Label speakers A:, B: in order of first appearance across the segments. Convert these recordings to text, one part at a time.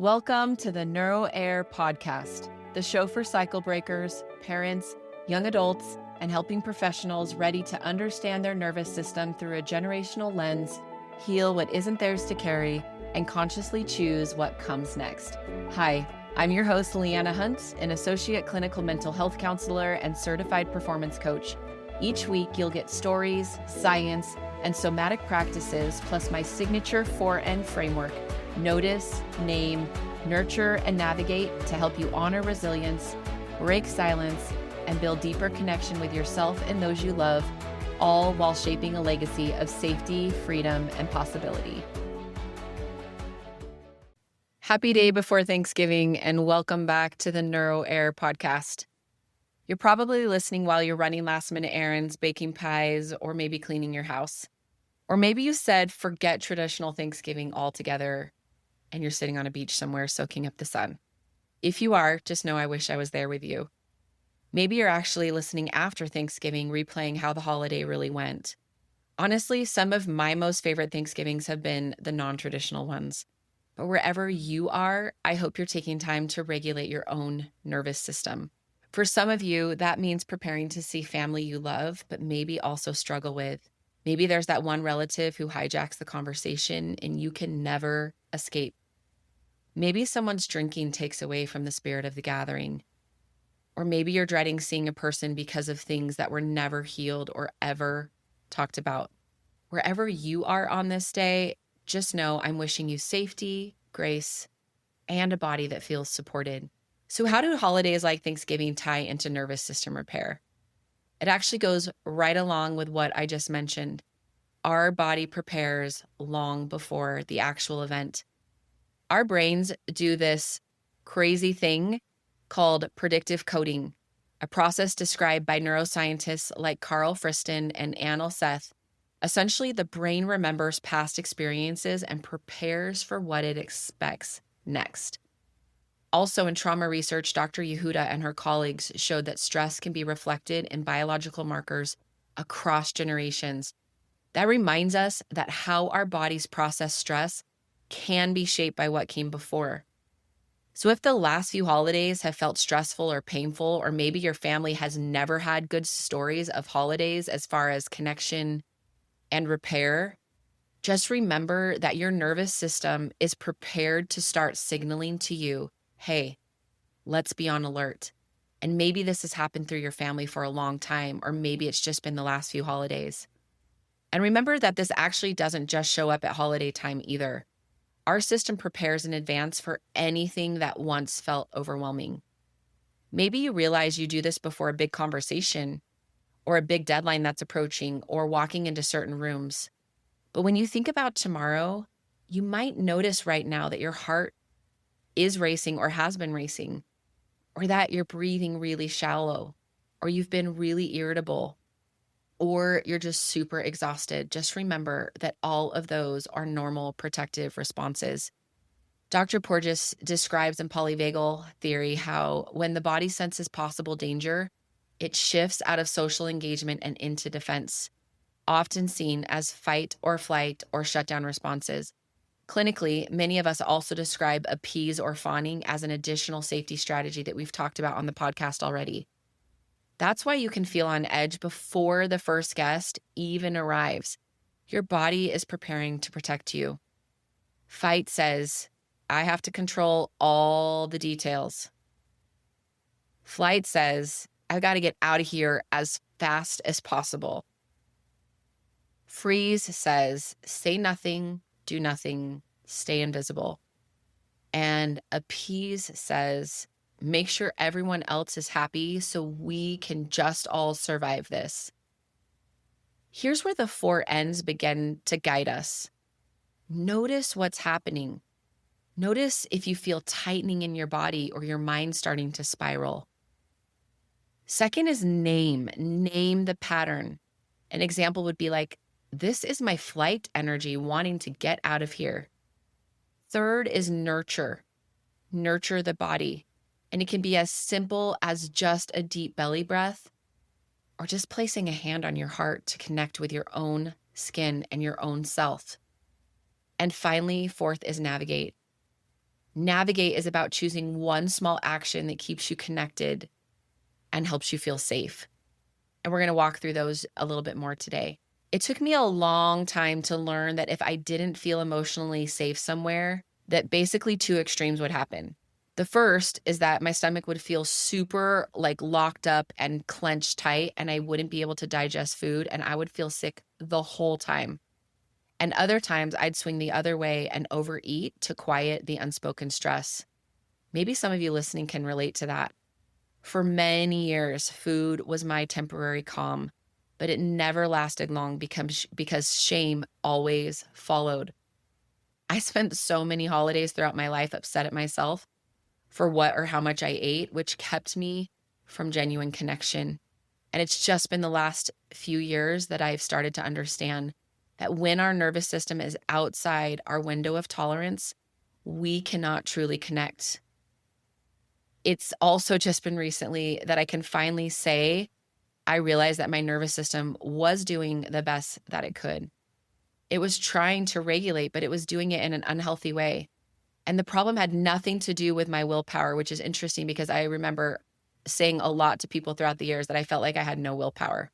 A: Welcome to the Neuro Air Podcast, the show for cycle breakers, parents, young adults, and helping professionals ready to understand their nervous system through a generational lens, heal what isn't theirs to carry, and consciously choose what comes next. Hi, I'm your host, Leanna Hunt, an associate clinical mental health counselor and certified performance coach. Each week, you'll get stories, science, and somatic practices, plus my signature 4N framework: notice, name, nurture, and navigate, to help you honor resilience, break silence, and build deeper connection with yourself and those you love, all while shaping a legacy of safety, freedom, and possibility. Happy day before Thanksgiving, and welcome back to the Neuro Air Podcast. You're probably listening while you're running last-minute errands, baking pies, or maybe cleaning your house. Or maybe you said, forget traditional Thanksgiving altogether, and you're sitting on a beach somewhere soaking up the sun. If you are, just know I wish I was there with you. Maybe you're actually listening after Thanksgiving, replaying how the holiday really went. Honestly, some of my most favorite Thanksgivings have been the non-traditional ones. But wherever you are, I hope you're taking time to regulate your own nervous system. For some of you, that means preparing to see family you love, but maybe also struggle with. Maybe there's that one relative who hijacks the conversation and you can never escape. Maybe someone's drinking takes away from the spirit of the gathering. Or maybe you're dreading seeing a person because of things that were never healed or ever talked about. Wherever you are on this day, just know I'm wishing you safety, grace, and a body that feels supported. So how do holidays like Thanksgiving tie into nervous system repair? It actually goes right along with what I just mentioned. Our body prepares long before the actual event. Our brains do this crazy thing called predictive coding, a process described by neuroscientists like Carl Friston and Ann Seth. Essentially, the brain remembers past experiences and prepares for what it expects next. Also, in trauma research, Dr. Yehuda and her colleagues showed that stress can be reflected in biological markers across generations. That reminds us that how our bodies process stress can be shaped by what came before. So if the last few holidays have felt stressful or painful, or maybe your family has never had good stories of holidays as far as connection and repair, just remember that your nervous system is prepared to start signaling to you, hey, let's be on alert. And maybe this has happened through your family for a long time, or maybe it's just been the last few holidays. And remember that this actually doesn't just show up at holiday time either. Our system prepares in advance for anything that once felt overwhelming. Maybe you realize you do this before a big conversation, or a big deadline that's approaching, or walking into certain rooms. But when you think about tomorrow, you might notice right now that your heart is racing or has been racing, or that you're breathing really shallow, or you've been really irritable, or you're just super exhausted. Just remember that all of those are normal protective responses. Dr. Porges describes in polyvagal theory how when the body senses possible danger, it shifts out of social engagement and into defense, often seen as fight or flight or shutdown responses. Clinically, many of us also describe appease or fawning as an additional safety strategy that we've talked about on the podcast already. That's why you can feel on edge before the first guest even arrives. Your body is preparing to protect you. Fight says, I have to control all the details. Flight says, I've got to get out of here as fast as possible. Freeze says, say nothing, do nothing, stay invisible. And appease says, make sure everyone else is happy so we can just all survive this. Here's where the 4 N's begin to guide us. Notice what's happening. Notice if you feel tightening in your body or your mind starting to spiral. Second is name. Name the pattern. An example would be like, this is my flight energy wanting to get out of here. Third is nurture. Nurture the body. And it can be as simple as just a deep belly breath, or just placing a hand on your heart to connect with your own skin and your own self. And finally, fourth is navigate. Navigate is about choosing one small action that keeps you connected and helps you feel safe. And we're going to walk through those a little bit more today. It took me a long time to learn that if I didn't feel emotionally safe somewhere, that basically two extremes would happen. The first is that my stomach would feel super like locked up and clenched tight, and I wouldn't be able to digest food, and I would feel sick the whole time. And other times I'd swing the other way and overeat to quiet the unspoken stress. Maybe some of you listening can relate to that. For many years, food was my temporary calm, but it never lasted long because shame always followed. I spent so many holidays throughout my life upset at myself for what or how much I ate, which kept me from genuine connection. And it's just been the last few years that I've started to understand that when our nervous system is outside our window of tolerance, we cannot truly connect. It's also just been recently that I can finally say, I realized that my nervous system was doing the best that it could. It was trying to regulate, but it was doing it in an unhealthy way. And the problem had nothing to do with my willpower, which is interesting because I remember saying a lot to people throughout the years that I felt like I had no willpower.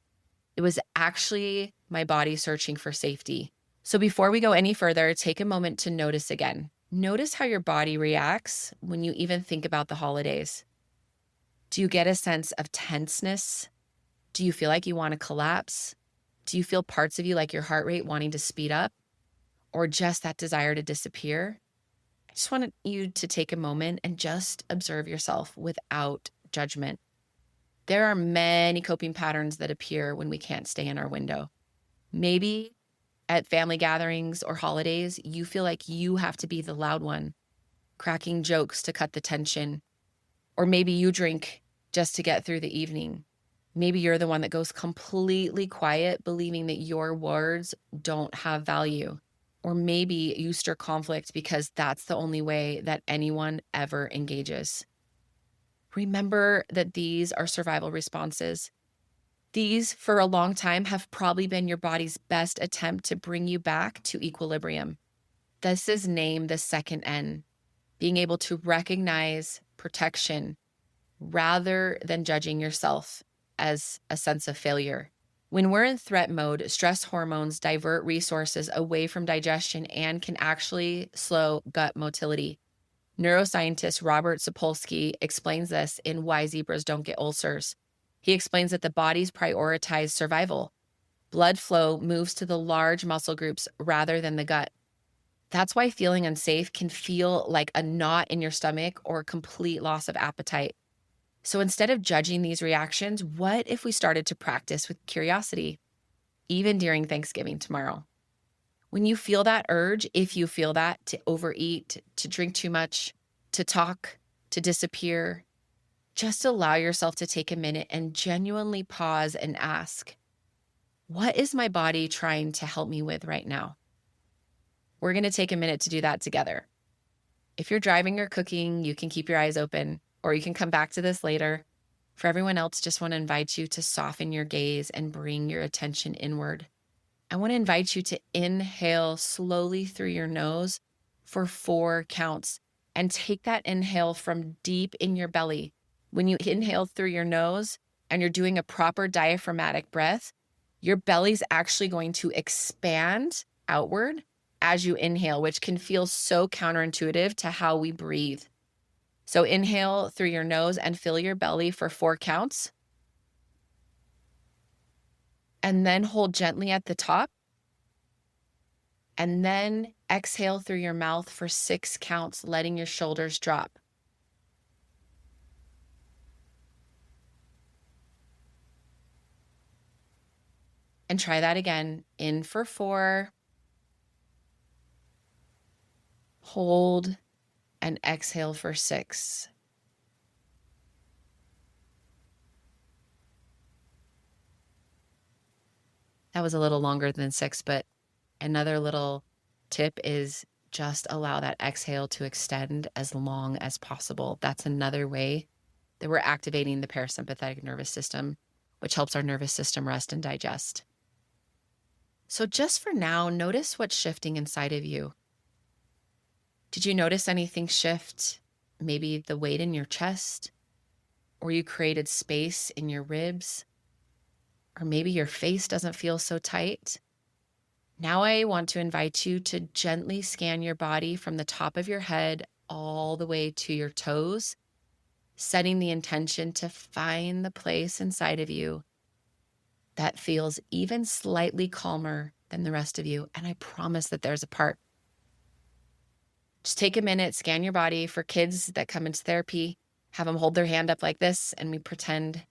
A: It was actually my body searching for safety. So before we go any further, take a moment to notice again. Notice how your body reacts when you even think about the holidays. Do you get a sense of tenseness? Do you feel like you want to collapse? Do you feel parts of you like your heart rate wanting to speed up or just that desire to disappear? I just want you to take a moment and just observe yourself without judgment. There are many coping patterns that appear when we can't stay in our window. Maybe at family gatherings or holidays, you feel like you have to be the loud one, cracking jokes to cut the tension. Or maybe you drink just to get through the evening. Maybe you're the one that goes completely quiet, believing that your words don't have value. Or maybe you stir conflict because that's the only way that anyone ever engages. Remember that these are survival responses. These, for a long time, have probably been your body's best attempt to bring you back to equilibrium. This is named the second N, being able to recognize protection rather than judging yourself as a sense of failure. When we're in threat mode, stress hormones divert resources away from digestion and can actually slow gut motility. Neuroscientist Robert Sapolsky explains this in Why Zebras Don't Get Ulcers. He explains that the body's prioritize survival. Blood flow moves to the large muscle groups rather than the gut. That's why feeling unsafe can feel like a knot in your stomach or complete loss of appetite. So instead of judging these reactions, what if we started to practice with curiosity, even during Thanksgiving tomorrow? When you feel that urge, if you feel that, to overeat, to drink too much, to talk, to disappear, just allow yourself to take a minute and genuinely pause and ask, what is my body trying to help me with right now? We're going to take a minute to do that together. If you're driving or cooking, you can keep your eyes open, or you can come back to this later. For everyone else, just want to invite you to soften your gaze and bring your attention inward. I want to invite you to inhale slowly through your nose for 4 counts and take that inhale from deep in your belly. When you inhale through your nose and you're doing a proper diaphragmatic breath, your belly's actually going to expand outward as you inhale, which can feel so counterintuitive to how we breathe. So inhale through your nose and fill your belly for 4 counts. And then hold gently at the top. And then exhale through your mouth for 6 counts, letting your shoulders drop. And try that again. In for 4. Hold and exhale for 6. That was a little longer than 6, but another little tip is just allow that exhale to extend as long as possible. That's another way that we're activating the parasympathetic nervous system, which helps our nervous system rest and digest. So just for now, notice what's shifting inside of you. Did you notice anything shift? Maybe the weight in your chest, or you created space in your ribs, or maybe your face doesn't feel so tight. Now I want to invite you to gently scan your body from the top of your head all the way to your toes, setting the intention to find the place inside of you that feels even slightly calmer than the rest of you. And I promise that there's a part. Just take a minute, scan your body. For kids that come into therapy, have them hold their hand up like this, and we pretend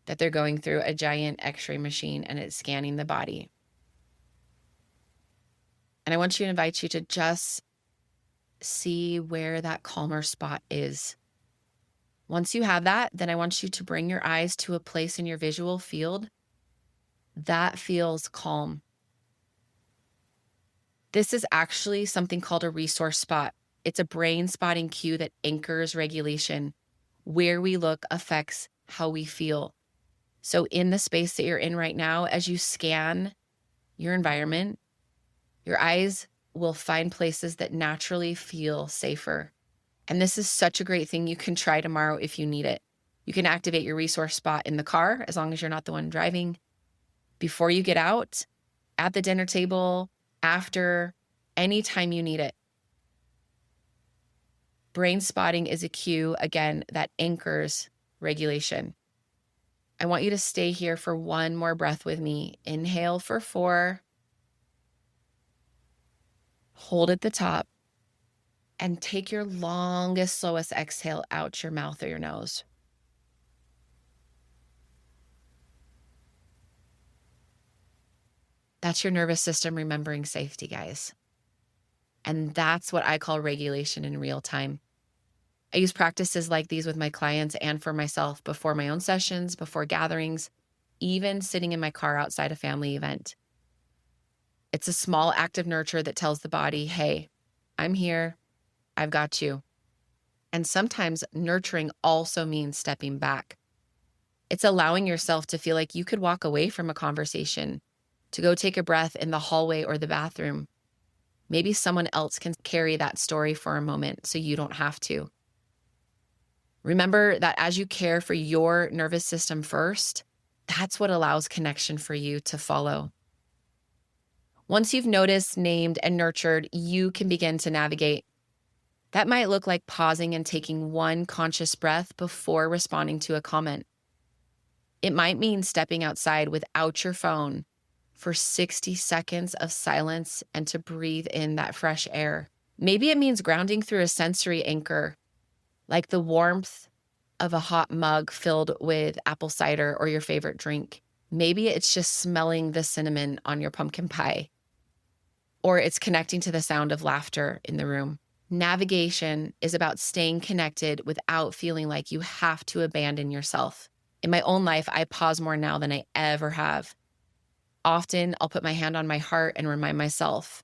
A: that they're going through a giant x-ray machine and it's scanning the body. And I want you to invite you to just see where that calmer spot is. Once you have that, then I want you to bring your eyes to a place in your visual field that feels calm. This is actually something called a resource spot. It's a brain spotting cue that anchors regulation. Where we look affects how we feel. So in the space that you're in right now, as you scan your environment, your eyes will find places that naturally feel safer. And this is such a great thing you can try tomorrow if you need it. You can activate your resource spot in the car, as long as you're not the one driving, before you get out, at the dinner table, after, anytime you need it. Brain spotting is a cue, again, that anchors regulation. I want you to stay here for one more breath with me. Inhale for 4. Hold at the top. And take your longest, slowest exhale out your mouth or your nose. That's your nervous system remembering safety, guys. And that's what I call regulation in real time. I use practices like these with my clients and for myself before my own sessions, before gatherings, even sitting in my car outside a family event. It's a small act of nurture that tells the body, hey, I'm here. I've got you. And sometimes nurturing also means stepping back. It's allowing yourself to feel like you could walk away from a conversation, to go take a breath in the hallway or the bathroom. Maybe someone else can carry that story for a moment so you don't have to. Remember that as you care for your nervous system first, that's what allows connection for you to follow. Once you've noticed, named, and nurtured, you can begin to navigate. That might look like pausing and taking one conscious breath before responding to a comment. It might mean stepping outside without your phone for 60 seconds of silence and to breathe in that fresh air. Maybe it means grounding through a sensory anchor, like the warmth of a hot mug filled with apple cider or your favorite drink. Maybe it's just smelling the cinnamon on your pumpkin pie, or it's connecting to the sound of laughter in the room. Navigation is about staying connected without feeling like you have to abandon yourself. In my own life, I pause more now than I ever have. Often, I'll put my hand on my heart and remind myself,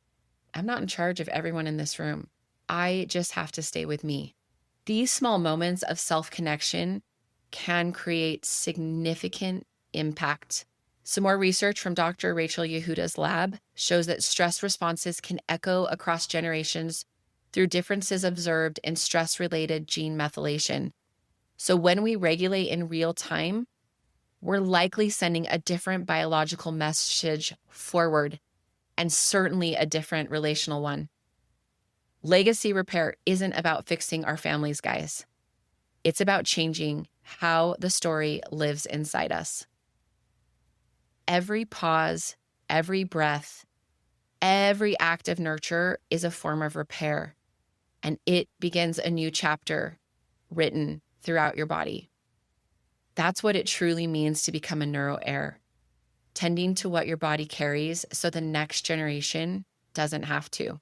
A: I'm not in charge of everyone in this room. I just have to stay with me. These small moments of self-connection can create significant impact. Some more research from Dr. Rachel Yehuda's lab shows that stress responses can echo across generations through differences observed in stress-related gene methylation. So when we regulate in real time, we're likely sending a different biological message forward, and certainly a different relational one. Legacy repair isn't about fixing our families, guys. It's about changing how the story lives inside us. Every pause, every breath, every act of nurture is a form of repair, and it begins a new chapter written throughout your body. That's what it truly means to become a neuro-heir, tending to what your body carries so the next generation doesn't have to.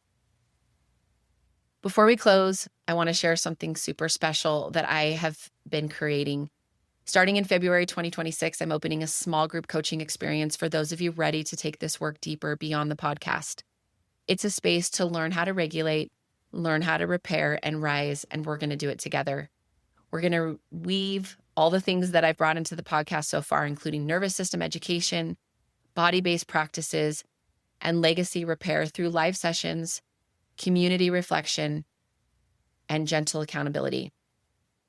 A: Before we close, I want to share something super special that I have been creating. Starting in February 2026, I'm opening a small group coaching experience for those of you ready to take this work deeper beyond the podcast. It's a space to learn how to regulate, learn how to repair and rise, and we're going to do it together. We're going to weave all the things that I've brought into the podcast so far, including nervous system education, body-based practices, and legacy repair through live sessions, community reflection, and gentle accountability.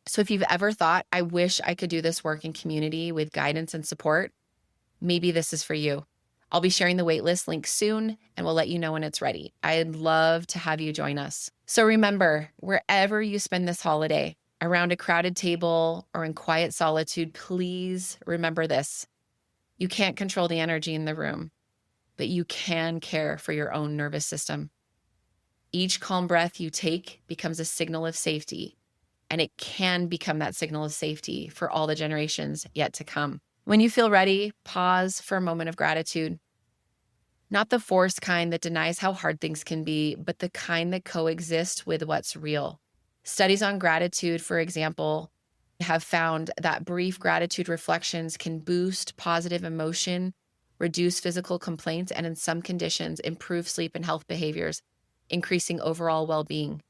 A: So if you've ever thought, I wish I could do this work in community with guidance and support, maybe this is for you. I'll be sharing the waitlist link soon, and we'll let you know when it's ready. I'd love to have you join us. So remember, wherever you spend this holiday, around a crowded table or in quiet solitude, please remember this. You can't control the energy in the room, but you can care for your own nervous system. Each calm breath you take becomes a signal of safety, and it can become that signal of safety for all the generations yet to come. When you feel ready, pause for a moment of gratitude. Not the forced kind that denies how hard things can be, but the kind that coexists with what's real. Studies on gratitude, for example, have found that brief gratitude reflections can boost positive emotion, reduce physical complaints, and in some conditions, improve sleep and health behaviors, increasing overall well-being.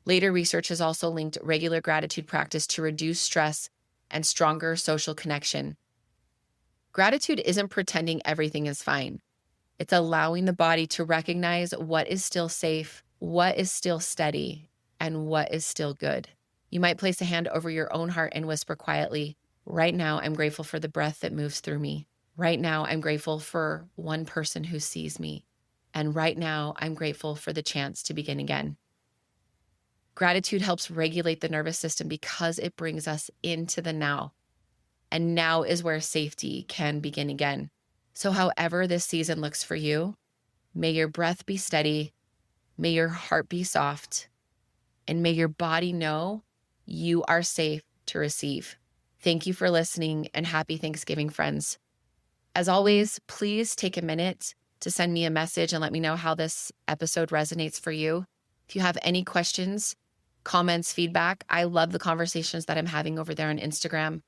A: Later research has also linked regular gratitude practice to reduce stress and stronger social connection. Gratitude isn't pretending everything is fine. It's allowing the body to recognize what is still safe, what is still steady, and what is still good. You might place a hand over your own heart and whisper quietly, right now, I'm grateful for the breath that moves through me. Right now, I'm grateful for one person who sees me. And right now, I'm grateful for the chance to begin again. Gratitude helps regulate the nervous system because it brings us into the now. And now is where safety can begin again. So however this season looks for you, may your breath be steady, may your heart be soft, and may your body know you are safe to receive. Thank you for listening, and happy Thanksgiving, friends. As always, please take a minute to send me a message and let me know how this episode resonates for you. If you have any questions, comments, feedback, I love the conversations that I'm having over there on Instagram.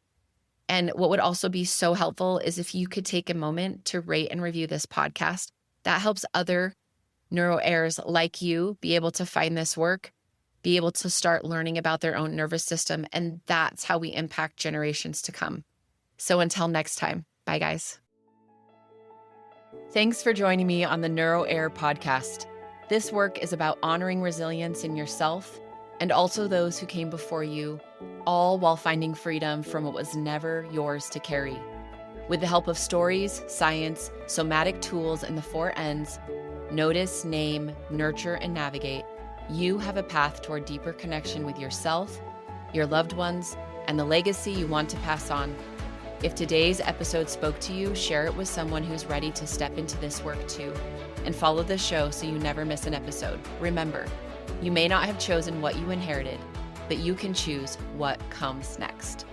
A: And what would also be so helpful is if you could take a moment to rate and review this podcast. That helps other neuro heirs like you be able to find this work, be able to start learning about their own nervous system. And that's how we impact generations to come. So until next time, bye guys. Thanks for joining me on the Neuro Heir podcast. This work is about honoring resilience in yourself and also those who came before you, all while finding freedom from what was never yours to carry. With the help of stories, science, somatic tools, and the 4 Ns, notice, name, nurture, and navigate, you have a path toward deeper connection with yourself, your loved ones, and the legacy you want to pass on. If today's episode spoke to you, share it with someone who's ready to step into this work too, and follow the show so you never miss an episode. Remember, you may not have chosen what you inherited, but you can choose what comes next.